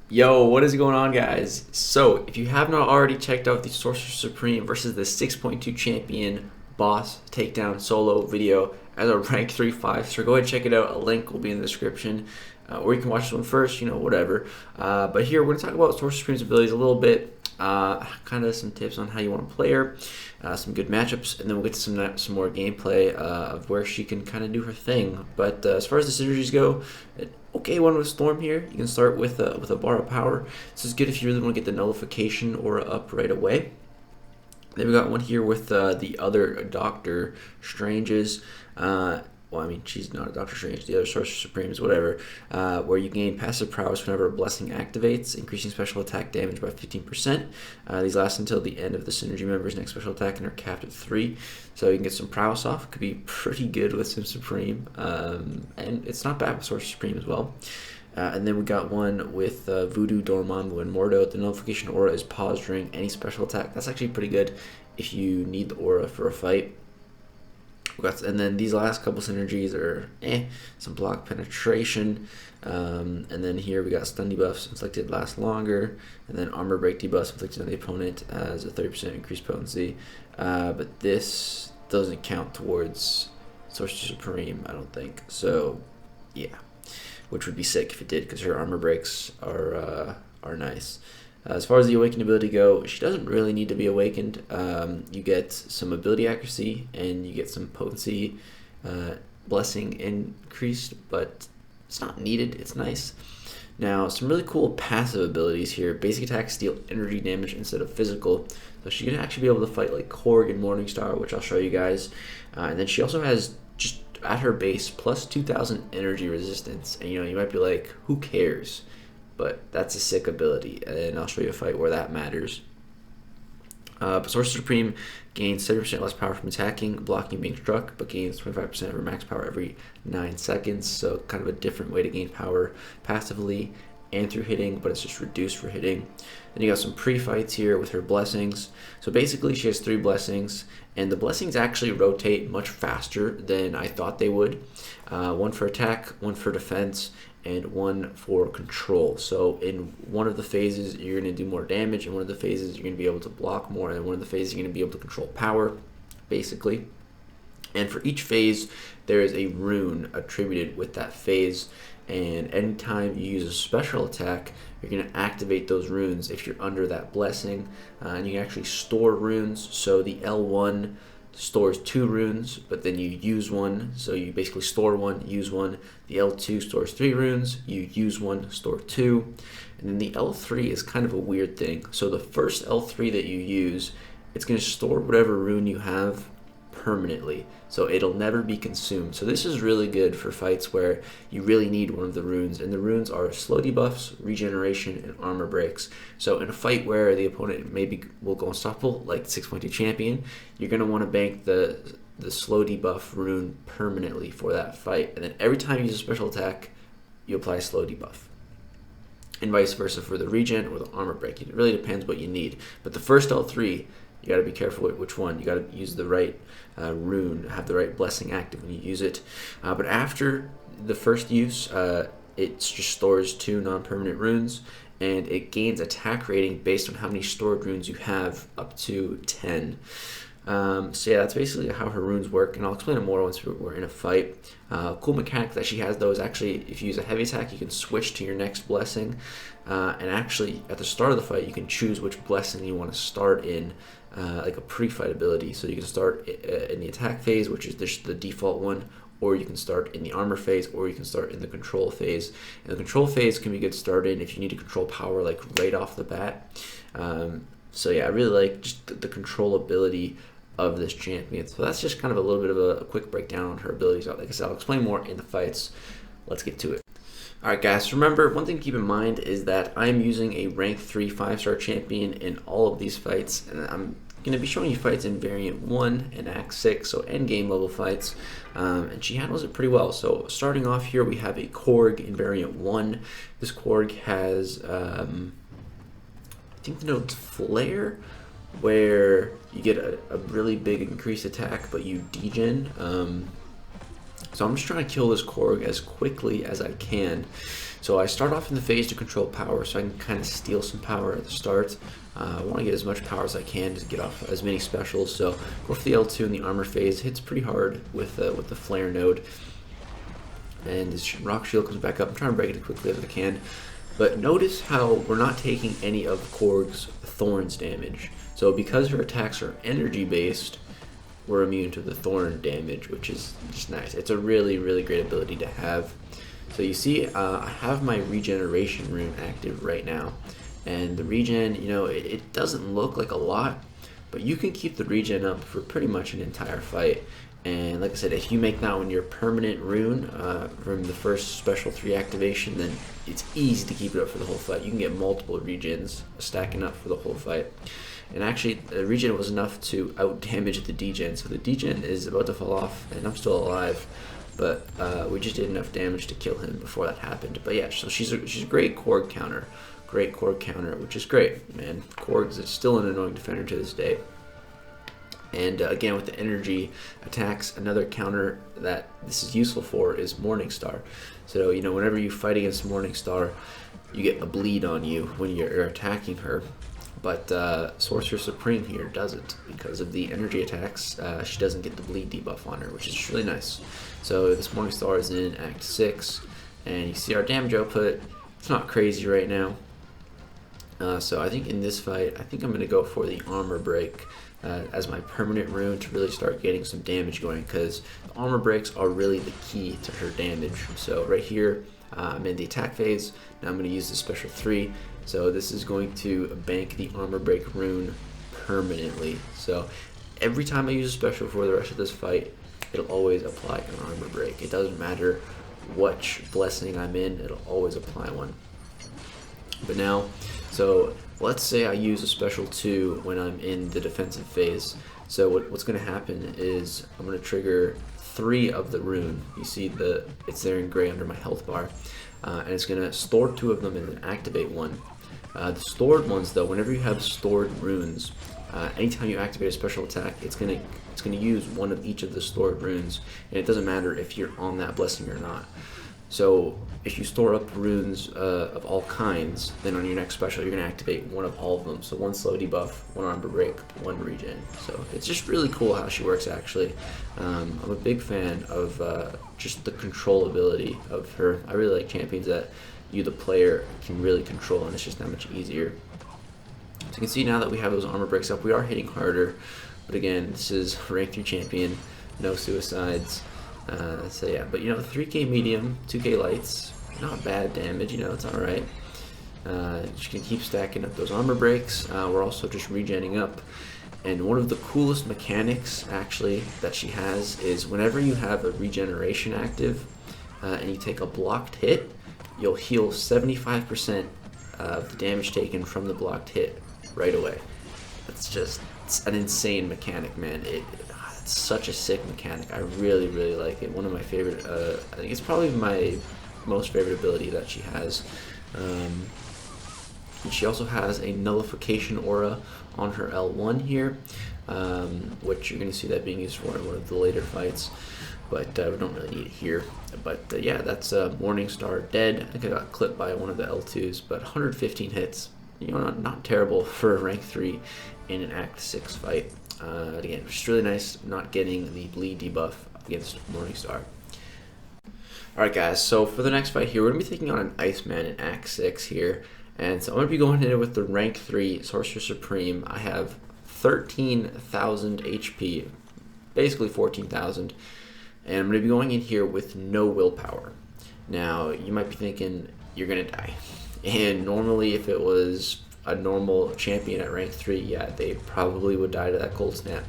Yo, what is going on, guys? So, if you have not already checked out the Sorcerer Supreme versus the 6.2 champion boss takedown solo video as a rank 3 5-star, go ahead and check it out. A link will be in the description, or you can watch this one first, whatever. But here, we're going to talk about Sorcerer Supreme's abilities a little bit, kind of some tips on how you want to play her, some good matchups, and then we'll get to some more gameplay of where she can kind of do her thing. But as far as the synergies go, okay one with Storm here. You can start with a bar of power. This is good if you really want to get the nullification aura up right away. Then we got one here with the other Doctor Stranges. Well, I mean, she's not a Doctor Strange, the other Sorcerer Supremes, whatever, where you gain passive prowess whenever a blessing activates, increasing special attack damage by 15%. These last until the end of the synergy member's next special attack and are capped at 3. So you can get some prowess off. It could be pretty good with some Supreme, and it's not bad with Sorcerer Supreme as well. And then we got one with Voodoo, Dormammu, and Mordo. The nullification aura is paused during any special attack. That's actually pretty good if you need the aura for a fight. And then these last couple synergies are some block penetration, and then here we got stun debuffs inflicted last longer, and then armor break debuffs inflicted on the opponent as a 30% increased potency, but this doesn't count towards Sorcerer Supreme, I don't think, so yeah, which would be sick if it did, because her armor breaks are nice. As far as the awakened ability go, she doesn't really need to be awakened. You get some ability accuracy and you get some potency blessing increased, but it's not needed. It's nice. Now, some really cool passive abilities here. Basic attacks deal energy damage instead of physical. So she can actually be able to fight like Corg and Morningstar, which I'll show you guys. And then she also has just at her base plus 2,000 energy resistance. And you might be like, who cares? But that's a sick ability, and I'll show you a fight where that matters. But Sorcerer Supreme gains 70% less power from attacking, blocking, being struck, but gains 25% of her max power every 9 seconds, so kind of a different way to gain power passively and through hitting, but it's just reduced for hitting. Then you got some pre-fights here with her blessings. So basically she has 3 blessings, and the blessings actually rotate much faster than I thought they would. One for attack, one for defense, and one for control. So in one of the phases you're going to do more damage, in one of the phases you're going to be able to block more, and in one of the phases you're going to be able to control power, basically. And for each phase there is a rune attributed with that phase, and anytime you use a special attack you're going to activate those runes if you're under that blessing, and you can actually store runes. So the L1 stores 2 runes, but then you use one, so you basically store 1, use 1. The L2 stores 3 runes, you use 1, store 2. And then the L3 is kind of a weird thing. So the first L3 that you use, it's going to store whatever rune you have permanently, so it'll never be consumed. So this is really good for fights where you really need one of the runes, and the runes are slow debuffs, regeneration, and armor breaks. So in a fight where the opponent maybe will go unstoppable, like 6.2 champion, you're going to want to bank the slow debuff rune permanently for that fight, and then every time you use a special attack you apply slow debuff, and vice versa for the regen or the armor break. It really depends what you need, but the first L3 you got to be careful with which one. You got to use the right rune, have the right blessing active when you use it. But after the first use, it just stores 2 non-permanent runes, and it gains attack rating based on how many stored runes you have, up to 10. So yeah, that's basically how her runes work, and I'll explain it more once we're in a fight. Cool mechanic that she has though is actually if you use a heavy attack you can switch to your next blessing, and actually at the start of the fight you can choose which blessing you want to start in, like a pre-fight ability. So you can start in the attack phase, which is the default one, or you can start in the armor phase, or you can start in the control phase. And the control phase can be good start in if you need to control power like right off the bat. So yeah, I really like just the controllability of this champion. So that's just kind of a little bit of a quick breakdown on her abilities. Like I said, I'll explain more in the fights. Let's get to it. Alright guys, remember, one thing to keep in mind is that I'm using a rank 3 5-star champion in all of these fights, and I'm going to be showing you fights in Variant 1 and Act 6, so endgame level fights, and she handles it pretty well. So starting off here, we have a Corg in Variant 1. This Corg has, I think the note's Flare, where you get a really big increased attack, but you degen. So I'm just trying to kill this Corg as quickly as I can. So I start off in the phase to control power, so I can kind of steal some power at the start. I want to get as much power as I can to get off as many specials. So go for the L2 in the armor phase. Hits pretty hard with the flare node. And his rock shield comes back up. I'm trying to break it as quickly as I can. But notice how we're not taking any of Corg's Thorn's damage. So because her attacks are energy based, we're immune to the Thorn damage, which is just nice. It's a really, really great ability to have. So you see, I have my regeneration rune active right now. And the regen, you know, it doesn't look like a lot, but you can keep the regen up for pretty much an entire fight. And like I said, if you make that one your permanent rune from the first special 3 activation, then it's easy to keep it up for the whole fight. You can get multiple regens stacking up for the whole fight. And actually, the regen was enough to out damage the degen. So the degen is about to fall off, and I'm still alive. But we just did enough damage to kill him before that happened. But yeah, so she's a great Corg counter. Great Corg counter, which is great, man. Corg is still an annoying defender to this day. And again, with the energy attacks, another counter that this is useful for is Morningstar. So, you know, whenever you fight against Morningstar, you get a bleed on you when you're attacking her. But Sorcerer Supreme here doesn't. Because of the energy attacks, she doesn't get the bleed debuff on her, which is really nice. So this Morningstar is in Act 6, and you see our damage output. It's not crazy right now. So I think in this fight, I think I'm going to go for the armor break as my permanent rune to really start getting some damage going, because the armor breaks are really the key to her damage. So right here, I'm in the attack phase. Now I'm going to use the special 3. So this is going to bank the armor break rune permanently. So every time I use a special for the rest of this fight, it'll always apply an armor break. It doesn't matter which blessing I'm in, it'll always apply one. But now, so let's say I use a special 2 when I'm in the defensive phase. So what's going to happen is I'm going to trigger 3 of the rune. You see it's there in gray under my health bar. And it's going to store 2 of them and then activate 1. The stored ones, though, whenever you have stored runes, anytime you activate a special attack, it's going to use one of each of the stored runes. And it doesn't matter if you're on that blessing or not. So if you store up runes of all kinds, then on your next special you're going to activate one of all of them. So 1 slow debuff, 1 armor break, 1 regen. So it's just really cool how she works, actually. I'm a big fan of just the controllability of her. I really like champions that you, the player, can really control, and it's just that much easier. So you can see now that we have those armor breaks up, we are hitting harder. But again, this is rank 3 champion, no suicides. So yeah, but you know, 3k medium, 2k lights, not bad damage, you know, it's alright. You can keep stacking up those armor breaks. We're also just regenning up. And one of the coolest mechanics, actually, that she has is whenever you have a regeneration active and you take a blocked hit, you'll heal 75% of the damage taken from the blocked hit right away. It's an insane mechanic, man. It's such a sick mechanic. I really, really like it. One of my favorite, I think it's probably my most favorite ability that she has. And she also has a nullification aura on her L1 here, which you're going to see that being used for in one of the later fights, but we don't really need it here. But yeah, that's Morningstar dead. I think I got clipped by one of the L2s, but 115 hits. You know, not terrible for a rank 3 in an Act 6 fight. Again, it's just really nice not getting the bleed debuff against Morningstar. Alright guys, so for the next fight here, we're going to be taking on an Iceman in Act 6 here. And so I'm going to be going in with the rank 3 Sorcerer Supreme. I have 13,000 HP, basically 14,000. And I'm going to be going in here with no willpower. Now, you might be thinking, you're going to die. And normally if it was a normal champion at rank 3, yeah, they probably would die to that cold snap.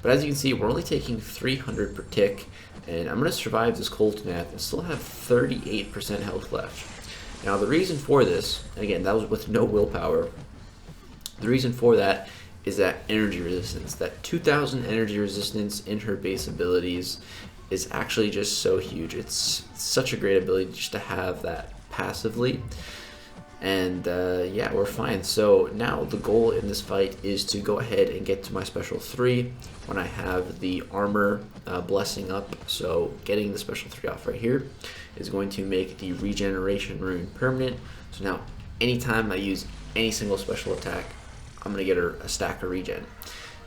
But as you can see, we're only taking 300 per tick, and I'm going to survive this cold snap and still have 38% health left. Now the reason for this, and again, that was with no willpower, the reason for that is that energy resistance. That 2000 energy resistance in her base abilities is actually just so huge. It's such a great ability just to have that passively. And yeah, we're fine. So now the goal in this fight is to go ahead and get to my special 3 when I have the armor blessing up. So getting the special 3 off right here is going to make the regeneration rune permanent. So now anytime I use any single special attack, I'm going to get a stack of regen.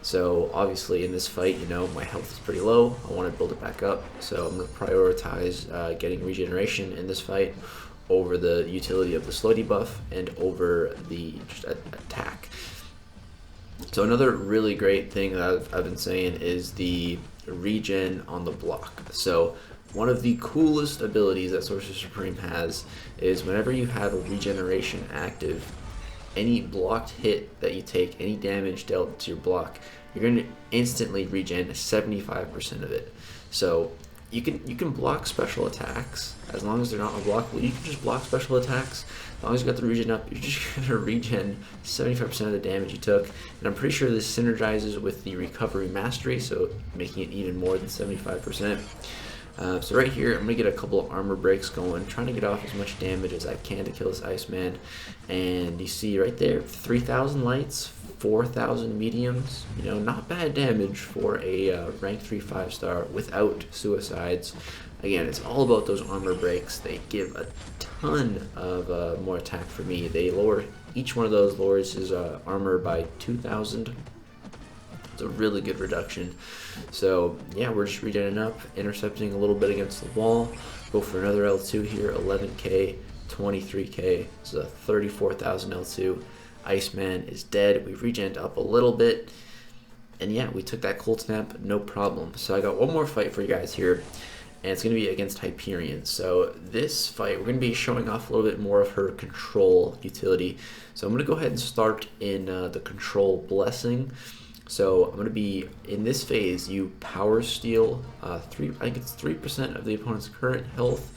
So obviously in this fight, you know, my health is pretty low. I want to build it back up. So I'm going to prioritize getting regeneration in this fight over the utility of the slow debuff and over the just attack. So another really great thing that I've been saying is the regen on the block. So one of the coolest abilities that Sorcerer Supreme has is whenever you have a regeneration active, any blocked hit that you take, any damage dealt to your block, you're going to instantly regen 75% of it. So you can block special attacks as long as they're not unblockable. You can just block special attacks as long as you got the regen up. You're just going to regen 75% of the damage you took. And I'm pretty sure this synergizes with the recovery mastery, so making it even more than 75%. So right here, I'm going to get a couple of armor breaks going, trying to get off as much damage as I can to kill this Iceman. And you see right there, 3,000 lights, 4,000 mediums. You know, not bad damage for a rank 3 5-star without suicides. Again, it's all about those armor breaks. They give a ton of more attack for me. They lower, each one of those lowers his armor by 2,000. It's a really good reduction. So yeah, we're just regenerating up, intercepting a little bit against the wall. Go for another L2 here, 11k, 23k. This is a 34,000 L2. Iceman is dead. We've regened up a little bit. And yeah, we took that cold snap, no problem. So I got one more fight for you guys here, and it's going to be against Hyperion. So this fight, we're going to be showing off a little bit more of her control utility. So I'm going to go ahead and start in the control blessing. So I'm going to be, in this phase, you power steal, I think it's 3% of the opponent's current health,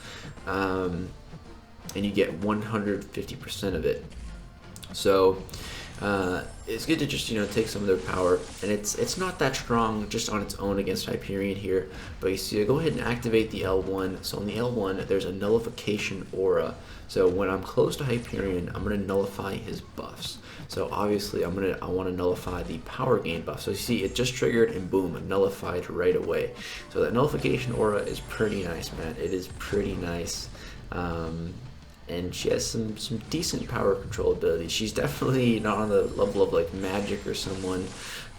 and you get 150% of it. So it's good to just, you know, take some of their power, and it's not that strong just on its own against Hyperion here, but you see, I go ahead and activate the L1. So on the L1, there's a nullification aura. So when I'm close to Hyperion, I'm going to nullify his buffs. So obviously I want to nullify the power gain buff. So you see, it just triggered and boom, nullified right away. So that nullification aura is pretty nice, man. It is pretty nice. And she has some decent power control abilities. She's definitely not on the level of like Magic or someone,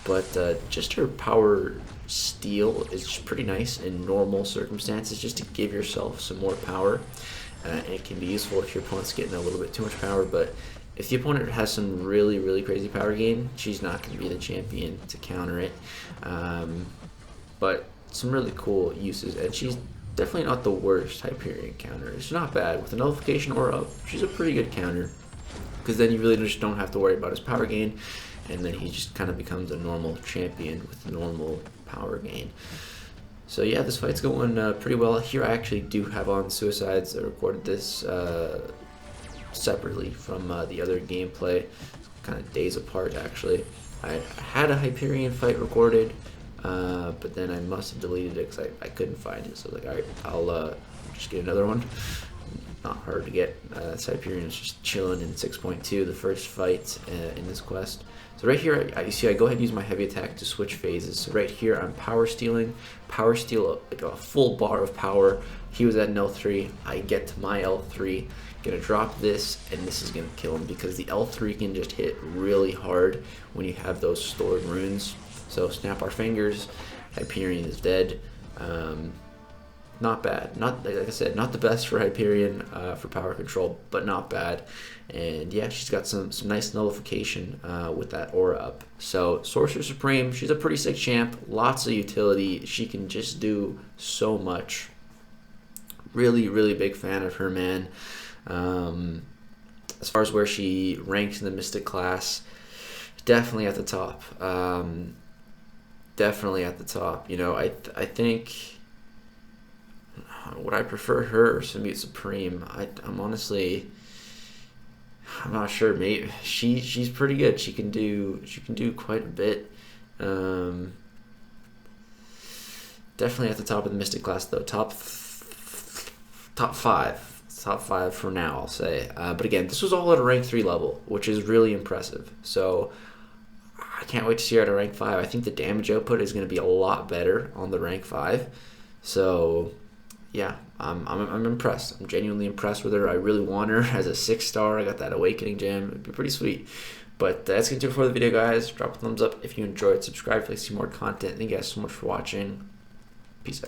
but just her power steal is just pretty nice in normal circumstances, just to give yourself some more power. And it can be useful if your opponent's getting a little bit too much power, but if the opponent has some really crazy power gain, she's not going to be the champion to counter it. But some really cool uses, and she's definitely not the worst Hyperion counter. It's not bad. With a nullification aura up, she's a pretty good counter, because then you really just don't have to worry about his power gain, and then he just kind of becomes a normal champion with normal power gain. So yeah, this fight's going pretty well. Here I actually do have on suicides. I recorded this separately from the other gameplay, kind of days apart actually. I had a Hyperion fight recorded, but then I must have deleted it because I couldn't find it. So I was like, alright, I'll just get another one. Not hard to get. Hyperion is just chilling in 6.2, the first fight in this quest. So right here, you see I go ahead and use my heavy attack to switch phases. So right here, I'm power stealing. Power steal like a full bar of power. He was at an L3. I get to my L3. Gonna drop this, and this is gonna kill him, because the L3 can just hit really hard when you have those stored runes. So snap our fingers. Hyperion is dead. Not bad. Not, like I said, not the best for Hyperion for power control, but not bad. And yeah, she's got some nice nullification with that aura up. So Sorcerer Supreme, she's a pretty sick champ. Lots of utility. She can just do so much. Really big fan of her, man. As far as where she ranks in the Mystic class, definitely at the top. Definitely at the top. You know, I think, would I prefer her or Symbiote Supreme? I'm honestly, I'm not sure. Maybe she's pretty good. She can do quite a bit. Definitely at the top of the Mystic class though. Top 5. top 5 for now, I'll say. But again, this was all at a rank 3 level, which is really impressive. So I can't wait to see her at a rank 5. I think the damage output is going to be a lot better on the rank 5. So yeah, I'm impressed. I'm genuinely impressed with her. I really want her as a 6-star. I got that Awakening gem. It'd be pretty sweet. But that's going to do it for the video, guys. Drop a thumbs up if you enjoyed. Subscribe if you like to see more content. Thank you guys so much for watching. Peace out.